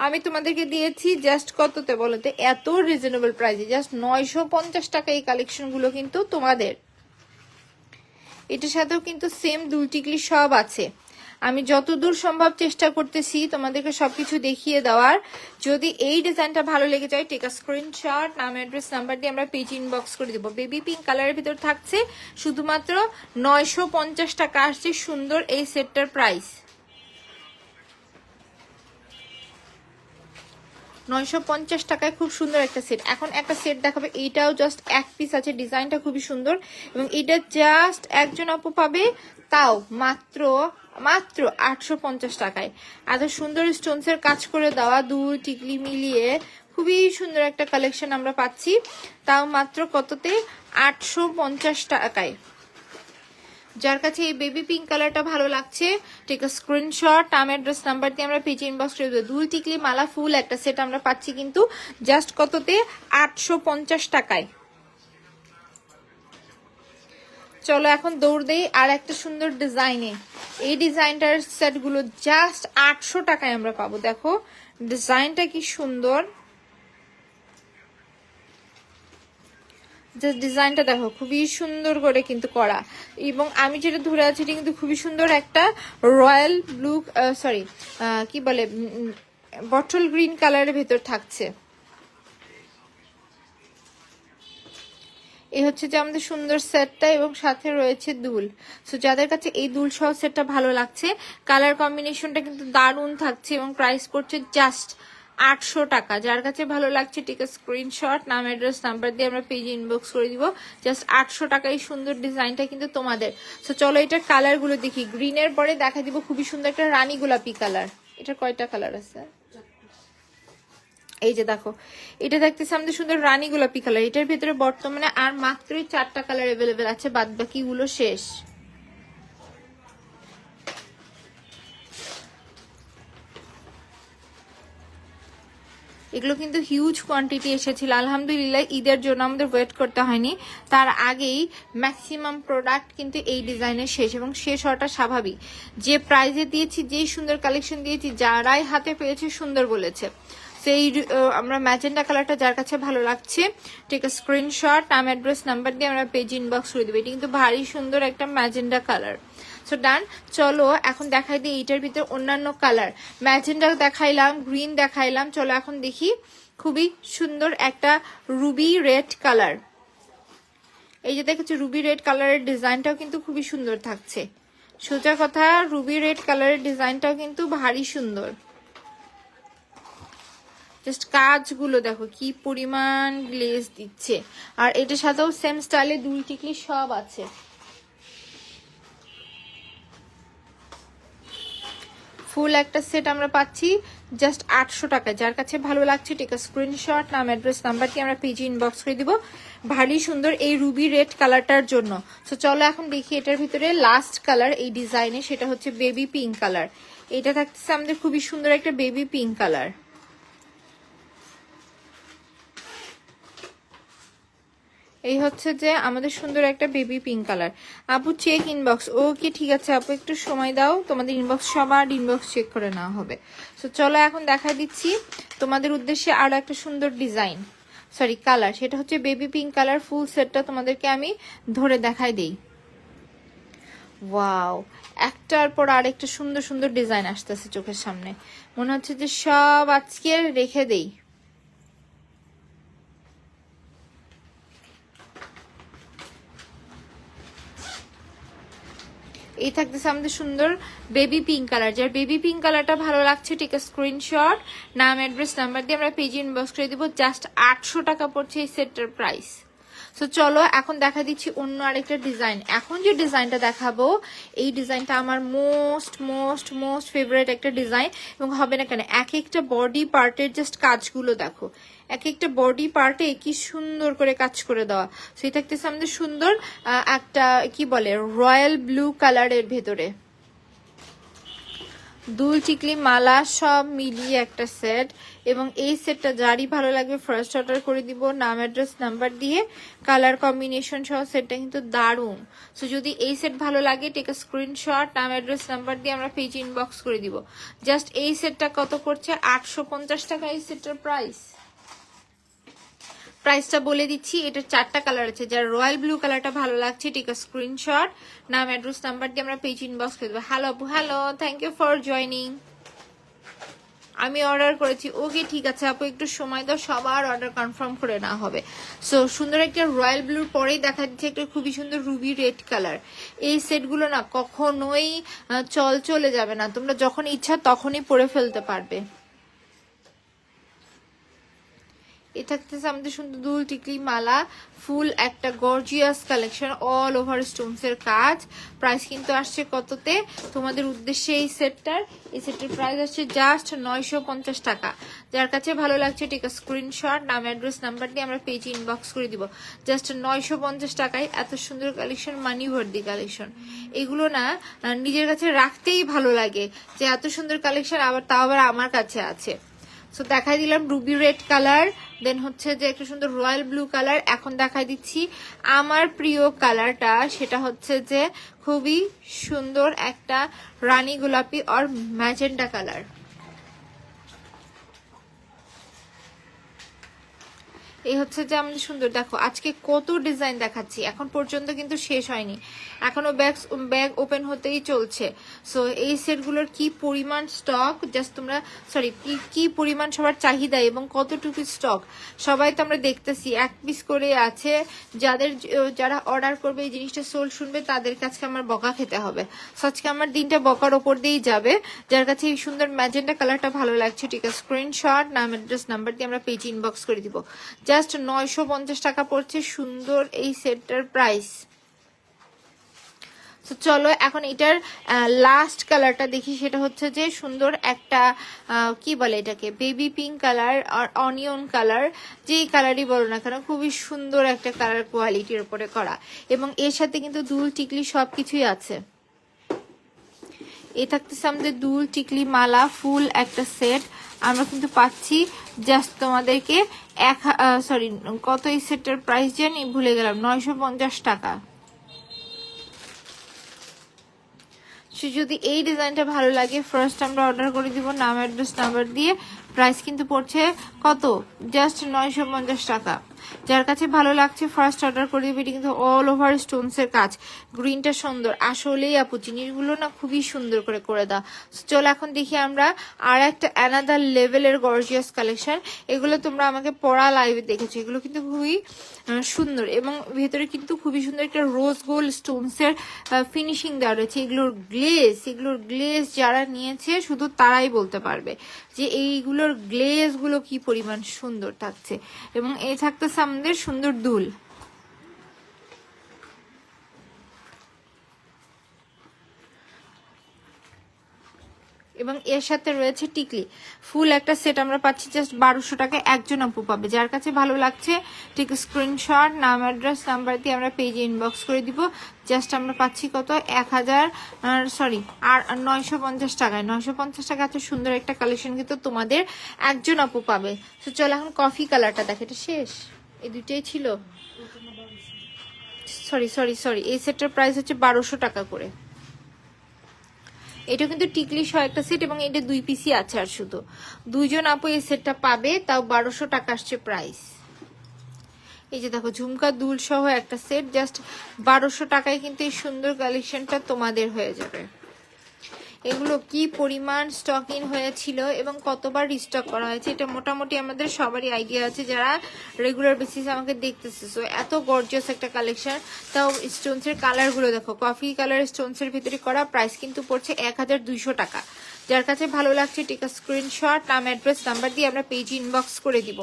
আমি তোমাদেরকে দিয়েছি জাস্ট কততে বলতে, এত রিজনেবল প্রাইসে, জাস্ট 950 টাকা এই কালেকশনগুলো কিন্তু তোমাদের। এটার সাথেও কিন্তু সেম দুল টিকলি সব আছে। আমি যতদূর সম্ভব চেষ্টা করতেছি তোমাদেরকে সবকিছু দেখিয়ে দেওয়ার। যদি এই ডিজাইনটা ভালো লেগে যায়, টেক আ স্ক্রিনশট, নাম অ্যাড্রেস নাম্বার দিয়ে আমরা পেজ ইনবক্স করে দেবো। বেবি পিঙ্ক কালারের ভিতর থাকছে, শুধুমাত্র 950 টাকা আসছে সুন্দর এই সেটটার প্রাইস। 950 টাকায় খুব সুন্দর একটা সেট। এখন একটা সেট দেখাবে, এইটাও জাস্ট এক পিস আছে, ডিজাইনটা খুবই সুন্দর, এবং এটা জাস্ট একজন আপু পাবে, তাও মাত্র মাত্র 850 টাকায়। এত সুন্দর স্টোনসের কাজ করে দেওয়া দুল টিকলি মিলিয়ে খুবই সুন্দর একটা কালেকশন আমরা পাচ্ছি, তাও মাত্র কততে? 850 টাকায়। যার কাছে এই বেবি পিঙ্ক কালারটা ভালো লাগছে, টেক আ স্ক্রিনশট, নাম অ্যাড্রেস নাম্বার দিয়ে আমরা পেজ ইনবক্স করে দেবো। দুল টিকলি মালা ফুল একটা সেট আমরা পাচ্ছি কিন্তু জাস্ট কততে? 850 টাকায়। চলো এখন দৌড় দেই আর একটা সুন্দর ডিজাইনে। এই ডিজাইনটার সেটগুলো জাস্ট 800 টাকায় আমরা পাবো। দেখো ডিজাইনটা কি সুন্দর, জাস্ট ডিজাইনটা দেখো, খুবই সুন্দর করে কিন্তু করা। এবং আমি যেটা ধরে আছি এটা কিন্তু খুবই সুন্দর একটা রয়্যাল ব্লু, সরি কি বলে, বটল গ্রিন কালারের ভেতর থাকছে। এই হচ্ছে যে আমাদের সুন্দর সেটটা, এবং সাথে রয়েছে দুল। সো যাদের কাছে এই দুল সহ সেটটা ভালো লাগছে, কালার কম্বিনেশনটা কিন্তু দারুণ থাকছে এবং প্রাইস পড়ছে জাস্ট 800 টাকা। যার কাছে ভালো লাগছে ঠিক আছে, স্ক্রিনশট, নাম, অ্যাড্রেস, নাম্বার দিয়ে আমরা পেজে ইনবক্স করে দিব। জাস্ট 800 টাকা এই সুন্দর ডিজাইনটা কিন্তু তোমাদের। সো চলো এটার কালারগুলো দেখি। গ্রিনের পরে দেখা দিব খুবই সুন্দর একটা রানী গোলাপি কালার। এটার কয়টা কালার আছে? এই যে দেখো, এটা দেখতেছি আমাদের সুন্দর রানী গোলাপি কালার। এটার ভিতরে বর্তমানে আর মাত্রই 4টা কালার অ্যাভেলেবেল আছে, বাদ বাকি গুলো শেষ। এগুলো কিন্তু হিউজ কোয়ান্টিটি এসেছিল, আলহামদুলিল্লাহ ঈদের জন্য আমাদের ওয়েট করতে হয়নি। তার আগেই ম্যাক্সিমাম প্রোডাক্ট কিন্তু এই ডিজাইনের শেষ, এবং শেষ হওয়াটা স্বাভাবিক। যে প্রাইজে দিয়েছি, যেই সুন্দর কালেকশন দিয়েছি, যারাই হাতে পেয়েছে সুন্দর বলেছে। সেই আমরা ম্যাজেন্ডা কালারটা যার কাছে ভালো লাগছে ঠিক আছে, স্ক্রিনশট, নাম, অ্যাড্রেস, নাম্বার দিয়ে আমরা পেজ ইনবক্স করে দেবো। এটা কিন্তু ভারী সুন্দর একটা ম্যাজেন্ডা কালার। সো ডান, চলো এখন দেখাই দিই এইটার ভিতরে অন্যান্য কালার। ম্যাজেন্ডা দেখাইলাম, গ্রিন দেখাইলাম, চলো এখন দেখি খুবই সুন্দর একটা রুবি রেড কালার। এই যে দেখেছি রুবি রেড কালারের ডিজাইনটাও কিন্তু খুবই সুন্দর থাকছে। সোজা কথা, রুবি রেড কালারের ডিজাইনটাও কিন্তু ভারী সুন্দর। জাস্ট কাজগুলো দেখো কি পরিমাণ গ্লেজ দিচ্ছে। আর এটার সাথেও সেম স্টাইলে দুল টিকলি সব আছে। ফুল একটা সেট আমরা পাচ্ছি জাস্ট 800 টাকা। যার কাছে ভালো লাগছে ঠিক আছে, স্ক্রিনশট, নাম, অ্যাড্রেস, নাম্বার দিয়ে আমরা পেজে ইনবক্স করে দিব। ভারী সুন্দর এই রুবি রেড কালারটার জন্য। সো চলো এখন দেখি এটার ভিতরে লাস্ট কালার এই ডিজাইনে, সেটা হচ্ছে বেবি পিঙ্ক কালার। এটা থাকতেছে আমাদের খুবই সুন্দর একটা বেবি পিঙ্ক কালার। এই হচ্ছে যে আমাদের সুন্দর একটা বেবি পিঙ্ক কালার। আপু চেক ইনবক্স, ওকে ঠিক আছে আপু, একটু সময় দাও, তোমাদের ইনবক্স সবার ইনবক্স চেক করে নেওয়া হবে। সো চলো এখন দেখা দিচ্ছি তোমাদের উদ্দেশ্যে আরো একটা সুন্দর ডিজাইন, সরি কালার, সেটা হচ্ছে বেবি পিঙ্ক কালার। ফুল সেটটা তোমাদেরকে আমি ধরে দেখাই দেই। ওয়াও, একটার পর আরেকটা সুন্দর সুন্দর ডিজাইন আসতেছে চোখের সামনে, মনে হচ্ছে যে সব আজকে রেখে দেই। এই থাকতেছে আমাদের সুন্দর বেবি পিঙ্ক কালার। যার বেবি পিঙ্ক কালারটা ভালো লাগছে ঠিক আছে, স্ক্রিনশট, নাম, অ্যাড্রেস, নাম্বার দিয়ে আমরা পেজে ইনবক্স করে দিব। জাস্ট 800 টাকা পড়ছে এই সেটটার প্রাইস। সো চলো এখন দেখা দিচ্ছি অন্য আরেকটা ডিজাইন। এখন যে ডিজাইনটা দেখাবো এই ডিজাইনটা আমার মোস্ট মোস্ট মোস্ট ফেভারিট একটা ডিজাইন, এবং হবে না কেন, এক একটা বডি পার্টের জাস্ট কাজগুলো দেখো, এক একটা বডি পার্টে কি সুন্দর করে কাজ করে দেওয়া। সেই থাকতেছে আমাদের সুন্দর একটা কি বলে রয়্যাল ব্লু কালারের ভেতরে দুল টিকলি মালা সব মিলিয়ে একটা সেট। এবং এই সেটটা যারই ভালো লাগবে ফার্স্ট অর্ডার করে দিব, নাম, অ্যাড্রেস, নাম্বার দিয়ে। কালার কম্বিনেশন সহ সেটটা কিন্তু দারুণ। সো যদি এই সেট ভালো লাগে টেক আ স্ক্রিনশট, নাম, অ্যাড্রেস, নাম্বার দিয়ে আমরা পেজ ইনবক্স করে দিব। জাস্ট এই সেটটা কত করছে? 850 টাকা এই সেটটার প্রাইস। প্রাইসটা বলে দিচ্ছি, এটার 4টা কালার আছে। যার রয়্যাল ব্লু কালারটা ভালো লাগছে ঠিক আছে, স্ক্রিনশট, নাম, অ্যাড্রেস, নাম্বার দিয়ে আমরা পেজ ইনবক্স করে দেবো। হ্যালো আপু, hello, thank you for joining. আমি অর্ডার করেছি, ওকে ঠিক আছে আপু, একটু সময় দাও, সবার অর্ডার কনফার্ম করে নেওয়া হবে। সো সুন্দর একটা রয়্যাল ব্লুর পরেই দেখা যাচ্ছে একটা খুবই সুন্দর রুবি রেড কালার। এই সেটগুলো না কখনোই চলে যাবে না, তোমরা যখন ইচ্ছা তখনই পরে ফেলতে পারবে। এ থাকতেছে আমাদের সুন্দর দুল টিকলি মালা, ফুল একটা gorgeous collection, all over Stones এর কাজ। প্রাইস কিন্তু আসছে কততে তোমাদের উদ্দেশ্যে এই সেটটার? এই সেটটার প্রাইস আসছে জাস্ট 950 টাকা। যার কাছে ভালো লাগছে ঠিক আছে, স্ক্রিনশট, নাম, অ্যাড্রেস, নাম্বার দিয়ে আমরা পেজে ইনবক্স করে দিব। জাস্ট 950 টাকায় এত সুন্দর কালেকশন, মানি ভর্তি কালেকশন। এগুলো না নিজের কাছে রাখতেই ভালো লাগে যে এত সুন্দর কালেকশন, আবার তাও আবার আমার কাছে আছে। সো দেখাই দিলাম রুবি রেড কালার, দেন হচ্ছে যে একটা সুন্দর রয়্যাল ব্লু কালার। এখন দেখাই দিচ্ছি আমার প্রিয় কালারটা, সেটা হচ্ছে যে খুবই সুন্দর একটা রানী গোলাপি আর ম্যাজেন্ডা কালার। এই হচ্ছে যে আমাদের সুন্দর, দেখো আজকে কত ডিজাইন দেখাচ্ছি, এখন পর্যন্ত কিন্তু শেষ হয়নি, এখনো ব্যাগ ওপেন হতেই চলছে। সো এই সেটগুলোর কি পরিমাণ স্টক, জাস্ট তোমরা সরি কি পরিমাণ সবার চাহিদা এবং কতটুকু স্টক সবাই তো আমরা দেখতেছি, এক পিস করে আছে। যারা অর্ডার করবে এই জিনিসটা সোল্ড শুনবে তাদের কাছে আমার বকা খেতে হবে। সো আজকে আমার দিনটা বকার ওপর দিয়েই যাবে। যার কাছে এই সুন্দর ম্যাজেন্টা কালারটা ভালো লাগছে, ঠিক আছে, স্ক্রিনশট নাম অ্যাড্রেস নাম্বার দিয়ে আমরা পেজে ইনবক্স করে দিব। জাস্ট 950 টাকা পড়ছে সুন্দর এই সেটটার প্রাইস। তো চলো এখন এটার লাস্ট কালারটা দেখি, সেটা হচ্ছে যে সুন্দর একটা কি বলে এটাকে, বেবি পিঙ্ক কালার আর অনিয়ন কালার, যেই কালারই বলো না কেন খুবই সুন্দর একটা কালার কোয়ালিটির উপরে করা, এবং এর সাথে কিন্তু দুল টিকলি সবকিছুই আছে। এ থাকতেছে আমাদের দুল টিকলি মালা ফুল একটা সেট আমরা কিন্তু পাচ্ছি জাস্ট তোমাদেরকে কত এই সেটটার প্রাইস জানি ভুলে গেলাম, 950 টাকা। যদি এই ডিজাইনটা ভালো লাগে ফার্স্ট আমরা অর্ডার করে দিব নাম অ্যাড্রেস নাম্বার দিয়ে। প্রাইস কিন্তু পড়ছে কত, জাস্ট 950 টাকা। যার কাছে ভালো লাগছে ফার্স্ট অর্ডার করে দিবে। এটা কিন্তু অল ওভার স্টোনসের কাজ, গ্রিনটা সুন্দর আসলেই আপু, জিনিসগুলো না খুবই সুন্দর করে দাও। চলো এখন দেখি আমরা আর একটা অ্যানাদার লেভেলের গর্জিয়াস কালেকশন। এগুলো তোমরা আমাকে পড়া লাইভে দেখেছো, এগুলো কিন্তু খুবই সুন্দর এবং ভেতরে কিন্তু খুবই সুন্দর একটা রোজ গোল্ড স্টোনসের ফিনিশিং দেওয়া রয়েছে। এগুলোর গ্লেজ যারা নিয়েছে শুধু তারাই বলতে পারবে যে এইগুলোর গ্লেজগুলো কি পরিমাণ সুন্দর থাকছে। এবং এই থাকতেছে আমাদের সুন্দর দুল, এবং এর সাথে রয়েছে টিকলি ফুল একটা সেট আমরা পাচ্ছি জাস্ট 1200 টাকায়। একজন আপু পাবে, যার কাছে ভালো লাগছে ঠিক স্ক্রিনশট নাম অ্যাড্রেস নাম্বার দিয়ে আমরা পেজে ইনবক্স করে দিব। জাস্ট আমরা পাচ্ছি কত, 950 টাকায়। 950 টাকা এত সুন্দর একটা কালেকশন কিন্তু তোমাদের একজন আপু পাবে। তো চলো এখন কফি কালারটা দেখে, এটা শেষ, এই দুইটাই ছিল, সরি এই সেটটার প্রাইস হচ্ছে 1200 টাকা করে। এটা কিন্তু টিকলি সহ একটা সেট এবং এটা 2 পিসই আছে, আর শুধু 2 জন আপু এই সেটটা পাবে, তাও 1200 টাকা আসছে প্রাইস। এই যে দেখো ঝুমকা দুল সহ একটা সেট জাস্ট 1200 টাকায় কিন্তু এই সুন্দর কালেকশনটা তোমাদের হয়ে যাবে। এগুলো কি পরিমাণ স্টক ইন হয়েছিল এবং কতবার রিস্টক করা হয়েছে এটা মোটামুটি আমাদের সবারই আইডিয়া আছে যারা রেগুলার বেসিস আমাকে দেখতেছে। সো এত গর্জিয়াস একটা কালেকশন, তাও স্টোনসের কালারগুলো দেখো, কফি কালার স্টোনসের ভিতরে করা, প্রাইস কিন্তু পড়ছে 1200 টাকা। যার কাছে ভালো লাগছে টিকা স্ক্রিনশট নাম অ্যাড্রেস নাম্বার দিয়ে আমরা পেজে ইনবক্স করে দিব।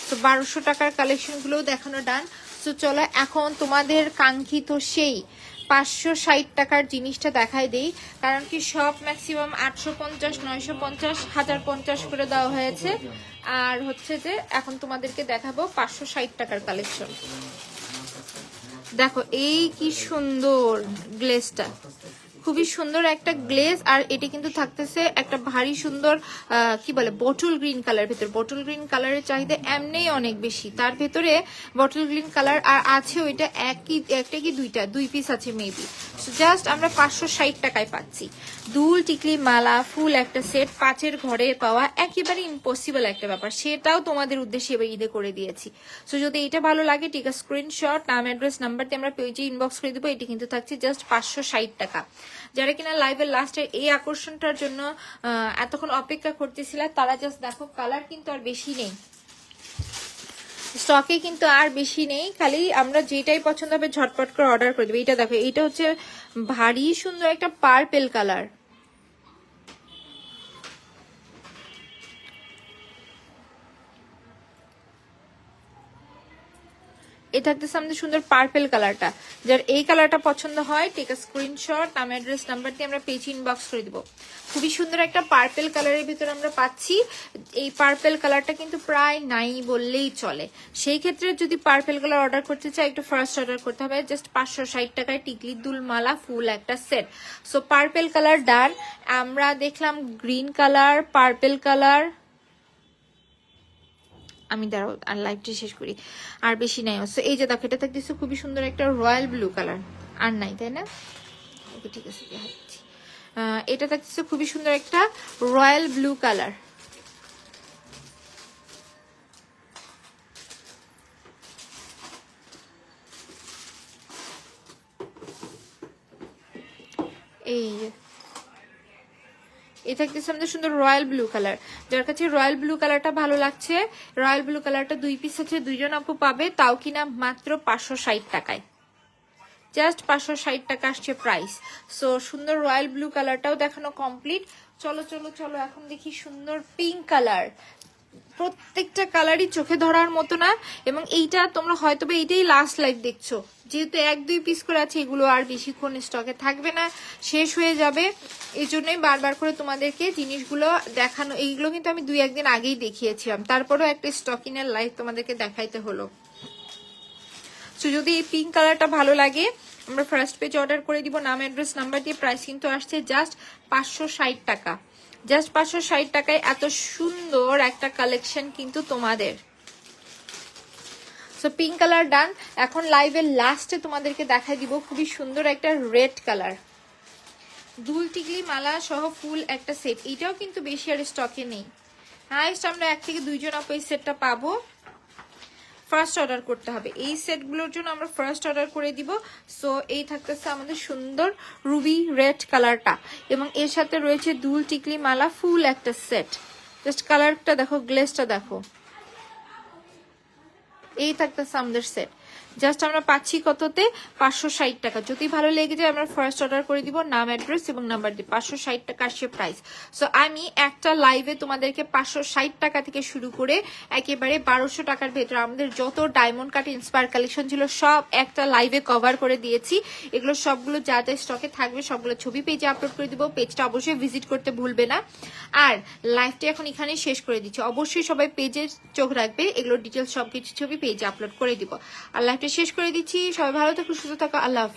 তো 1200 টাকার কালেকশনগুলোও দেখানো ডান। তো চলো এখন তোমাদের কাঙ্ক্ষিত সেই 560 টাকার জিনিসটা দেখাই দেই, কারণ কি সব ম্যাক্সিমাম 850, 950, 1050 করে দেওয়া হয়েছে। আর হচ্ছে যে এখন তোমাদেরকে দেখাবো 560 টাকার কালেকশন। দেখো এই কি সুন্দর গ্লেজটা, খুবই সুন্দর একটা গ্লেজ, আর এটি কিন্তু থাকতেছে একটা ভারী সুন্দর কি বলে বটল গ্রিন কালার ভেতর। বটল গ্রিন কালারের চাহিদা এমনিই অনেক বেশি, তার ভেতরে বটল গ্রিন কালার আর আছে ওইটা একটা কি দুই পিস আছে মেবি। জাস্ট আমরা 560 টাকায় পাচ্ছি দুল টিকলি মালা ফুল একটা সেট, 5-এর ঘরে পাওয়া একেবারে ইম্পসিবল একটা ব্যাপার, সেটাও তোমাদের উদ্দেশ্যে এবার ঈদে করে দিয়েছি। সো যদি এটা ভালো লাগে ঠিক আছে স্ক্রিনশট নাম অ্যাড্রেস নাম্বার দিয়ে আমরা পেজে ইনবক্স করে দিব। এটি কিন্তু থাকছে জাস্ট 560 টাকা। যারা কিনা লাইভের লাস্টের এই আকর্ষণটার জন্য এতক্ষণ অপেক্ষা করতেছিল তারা জাস্ট দেখো, কালার কিন্তু আর বেশি নেই স্টকে, কিন্তু আর বেশি নেই, খালি আমরা যেটাই পছন্দ হবে ঝটপট করে অর্ডার করে দেবো। এইটা দেখো, এইটা হচ্ছে ভারী সুন্দর একটা পার্পেল কালার, এটা থাকতেছে আমাদের সুন্দর পার্পেল কালারটা। যার এই কালারটা পছন্দ হয় টেক আ স্ক্রিনশট নাম অ্যাড্রেস নাম্বার দিয়ে আমরা পেজ ইনবক্স করে দিব। খুবই সুন্দর একটা পার্পেল কালারের ভিতরে আমরা পাচ্ছি। এই পার্পেল কালারটা কিন্তু প্রায় নাই বললেই চলে, সেই ক্ষেত্রে যদি পার্পেল কালার অর্ডার করতে চাই একটু ফার্স্ট অর্ডার করতে হবে জাস্ট 560 টাকায় টিকলি দুল মালা ফুল একটা সেট। সো পার্পেল কালার ডান। আমরা দেখলাম গ্রিন কালার, পার্পেল কালার, আমি দাঁড়াও আর লাইভটি শেষ করি, আর বেশি নাই। সো এই যে দেখো, এটা থাকতেছে খুবই সুন্দর একটা রয়্যাল ব্লু কালার, আর নাই তাই না, ওকে ঠিক আছে দেখাচ্ছি। এটা থাকতেছে খুবই সুন্দর একটা রয়্যাল ব্লু কালার, এই এই থাকতেছে আমাদের সুন্দর রয়্যাল ব্লু কালার। যার কাছে রয়্যাল ব্লু কালারটা ভালো লাগছে, রয়্যাল ব্লু কালারটা 2 পিস আছে, 2জন আপু পাবে, তাও কিনা মাত্র 560 টাকায়। জাস্ট 560 টাকা আসছে প্রাইস। সো সুন্দর রয়্যাল ব্লু কালারটাও দেখানো কমপ্লিট। চলো চলো চলো এখন দেখি সুন্দর পিঙ্ক কালার। প্রত্যেকটা কালারই চোখে ধরার মতো না, এবং এইটা তোমরা হয়তো বা এইটাই লাস্ট লাইভ দেখছো, যেহেতু 1-2 পিস করে আছে, এগুলো আর বেশিক্ষণ স্টকে থাকবে না, শেষ হয়ে যাবে। এই জন্যই বারবার করে তোমাদেরকে জিনিসগুলো দেখানো। এইগুলো কিন্তু আমি 2-1 দিন আগেই দেখিয়েছিলাম, তারপরেও একটা স্টকিনের লাইভ তোমাদেরকে দেখাইতে হলো। সো যদি এই পিঙ্ক কালারটা ভালো লাগে আমরা ফার্স্ট পেজ অর্ডার করে দিব, নাম অ্যাড্রেস নাম্বার দিয়ে। প্রাইস কিন্তু আসছে জাস্ট 560 টাকা। জাস্ট 560 টাকায় এত সুন্দর একটা কালেকশন কিন্তু তোমাদের। সো পিঙ্ক কালার ডান। এখন লাইভের লাস্টে তোমাদেরকে দেখাই দিব খুবই সুন্দর একটা রেড কালার, দুল টিকলি মালা সহ ফুল একটা সেট। এটাও কিন্তু বেশি আর স্টকে নেই, হাইস্ট আমরা 1 থেকে 2 জন আপু এই সেটটা পাবো। ফার্স্ট অর্ডার করতে হবে এই সেটগুলোর জন্য, আমরা ফার্স্ট অর্ডার করে দিব। সো এই থাকতেছে আমাদের সুন্দর রুবি রেড কালারটা, এবং এর সাথে রয়েছে দুল টিকলি মালা ফুল একটা সেট। জাস্ট কালারটা দেখো, গ্লেজটা দেখো, এই থাকতেছে আমাদের সেট। জাস্ট আমরা পাচ্ছি কততে? 560 টাকা। যদি ভালো লেগে যায় আমরা ফার্স্ট অর্ডার করে দিব, নাম অ্যাড্রেস এবং নাম্বার দিয়ে। 560 টাকা আসছে প্রাইস। সো আমি একটা লাইভে তোমাদেরকে 560 টাকা থেকে শুরু করে একেবারে 1200 টাকার ভেতরে আমাদের যত ডায়মন্ড কাট ইন্সপায়ার কালেকশন ছিল সব একটা লাইভে কভার করে দিয়েছি। এগুলো সবগুলো যা যা স্টকে থাকবে সবগুলো ছবি পেজে আপলোড করে দিব। পেজটা অবশ্যই ভিজিট করতে ভুলবে না। আর লাইভটা এখন এখানেই শেষ করে দিচ্ছি। অবশ্যই সবাই পেজে চোখ রাখবে, এগুলো ডিটেলস সবকিছু ছবি পেজে আপলোড করে দিব। আর লাইভটা শেষ করে দিচ্ছি। সবাই ভালো থাকো, সুস্থ থাকো, আল্লাহ হাফেজ।